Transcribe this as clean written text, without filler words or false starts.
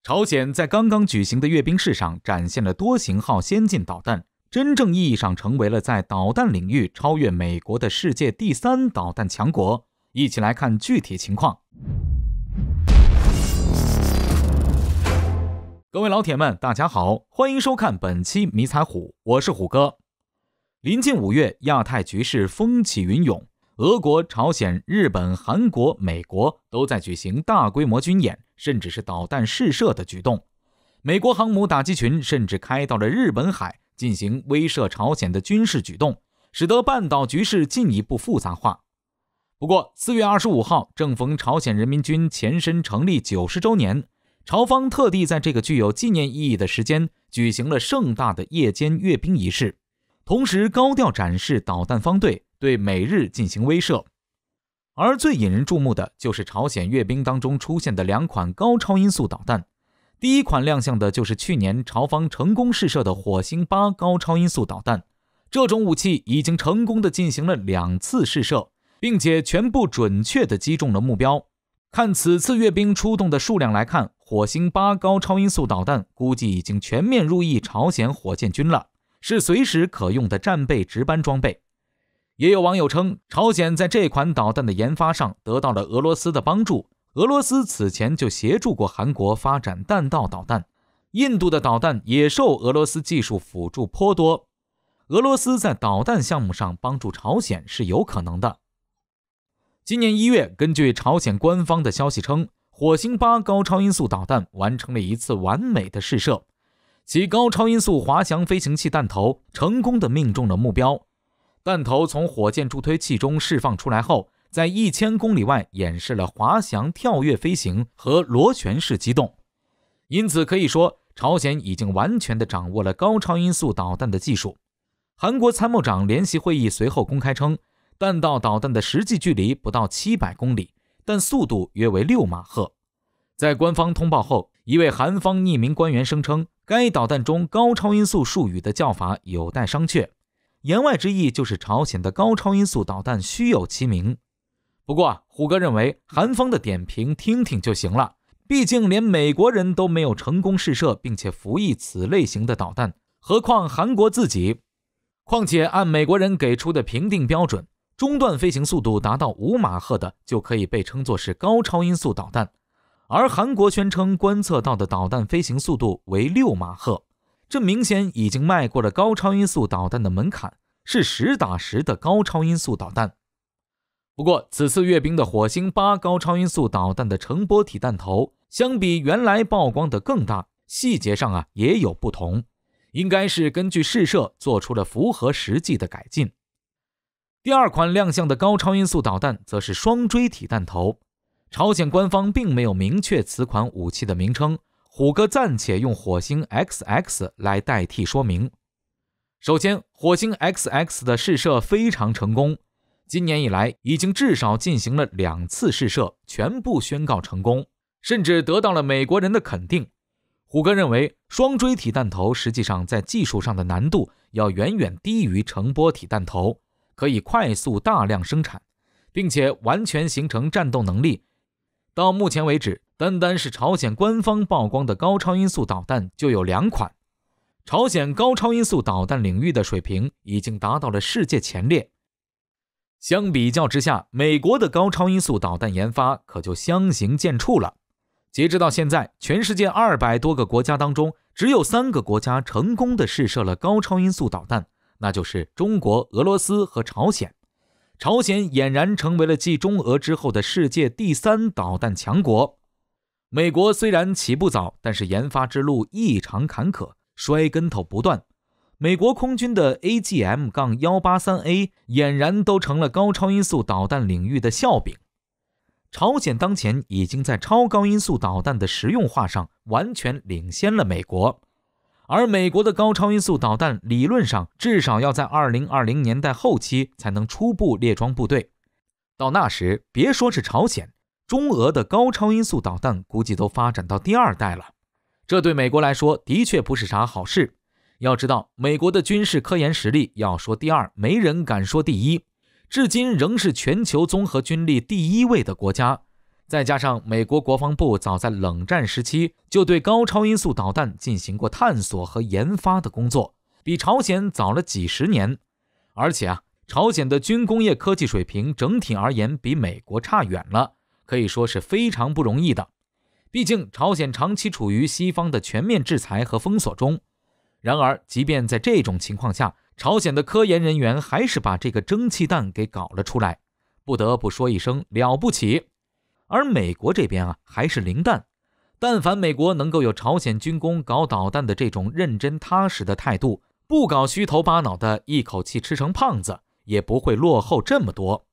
朝鲜在刚刚举行的阅兵式上展现了多型号先进导弹，真正意义上成为了在导弹领域超越美国的世界第3导弹强国。一起来看具体情况。各位老铁们，大家好，欢迎收看本期迷彩虎，我是虎哥。临近5月，亚太局势风起云涌，俄国、朝鲜、日本、韩国、美国都在举行大规模军演，甚至是导弹试射的举动。美国航母打击群甚至开到了日本海，进行威慑朝鲜的军事举动，使得半岛局势进一步复杂化。不过4月25号正逢朝鲜人民军前身成立90周年，朝方特地在这个具有纪念意义的时间举行了盛大的夜间阅兵仪式，同时高调展示导弹方队，对美日进行威慑。而最引人注目的就是朝鲜阅兵当中出现的2款高超音速导弹。第一款亮相的就是去年朝方成功试射的火星8高超音速导弹，这种武器已经成功的进行了2次试射，并且全部准确地击中了目标。看此次阅兵出动的数量来看，火星8高超音速导弹估计已经全面入役朝鲜火箭军了，是随时可用的战备值班装备。也有网友称，朝鲜在这款导弹的研发上得到了俄罗斯的帮助，俄罗斯此前就协助过韩国发展弹道导弹，印度的导弹也受俄罗斯技术辅助颇多，俄罗斯在导弹项目上帮助朝鲜是有可能的。今年1月，根据朝鲜官方的消息称，火星8高超音速导弹完成了一次完美的试射，其高超音速滑翔飞行器弹头成功地命中了目标。弹头从火箭助推器中释放出来后，在1000公里外演示了滑翔、跳跃飞行和螺旋式机动。因此可以说，朝鲜已经完全地掌握了高超音速导弹的技术。韩国参谋长联席会议随后公开称，弹道导弹的实际距离不到700公里，但速度约为6马赫。在官方通报后，一位韩方匿名官员声称，该导弹中高超音速术语的叫法有待商榷，言外之意就是朝鲜的高超音速导弹虚有其名。不过虎哥认为，韩方的点评听听就行了，毕竟连美国人都没有成功试射并且服役此类型的导弹，何况韩国自己。况且按美国人给出的评定标准，中段飞行速度达到5马赫的就可以被称作是高超音速导弹，而韩国宣称观测到的导弹飞行速度为6马赫，这明显已经迈过了高超音速导弹的门槛，是实打实的高超音速导弹。不过此次阅兵的火星8高超音速导弹的成波体弹头相比原来曝光的更大，细节上也有不同，应该是根据试射做出了符合实际的改进。第二款亮相的高超音速导弹则是双锥体弹头，朝鲜官方并没有明确此款武器的名称，虎哥暂且用火星 XX 来代替说明。首先，火星 XX 的试射非常成功，今年以来已经至少进行了2次试射，全部宣告成功，甚至得到了美国人的肯定。虎哥认为，双锥体弹头实际上在技术上的难度要远远低于成波体弹头，可以快速大量生产，并且完全形成战斗能力。到目前为止，单是朝鲜官方曝光的高超音速导弹就有2款。朝鲜高超音速导弹领域的水平已经达到了世界前列。相比较之下，美国的高超音速导弹研发可就相形见绌了。截止到现在，全世界200多个国家当中，只有3个国家成功的试射了高超音速导弹，那就是中国、俄罗斯和朝鲜。朝鲜俨然成为了继中俄之后的世界第3导弹强国。美国虽然起步早，但是研发之路异常坎坷，摔跟头不断。美国空军的 AGM-183A 俨然都成了高超音速导弹领域的笑柄。朝鲜当前已经在超高音速导弹的实用化上完全领先了美国，而美国的高超音速导弹理论上至少要在2020年代后期才能初步列装部队。到那时，别说是朝鲜，中俄的高超音速导弹估计都发展到第2代了。这对美国来说的确不是啥好事。要知道，美国的军事科研实力要说第2，没人敢说第1，至今仍是全球综合军力第1位的国家。再加上美国国防部早在冷战时期就对高超音速导弹进行过探索和研发的工作，比朝鲜早了几十年。而且朝鲜的军工业科技水平整体而言比美国差远了，可以说是非常不容易的。毕竟朝鲜长期处于西方的全面制裁和封锁中。然而即便在这种情况下，朝鲜的科研人员还是把这个蒸汽弹给搞了出来，不得不说一声了不起。而美国这边还是零蛋，但凡美国能够有朝鲜军工搞导弹的这种认真踏实的态度，不搞虚头巴脑的一口气吃成胖子，也不会落后这么多。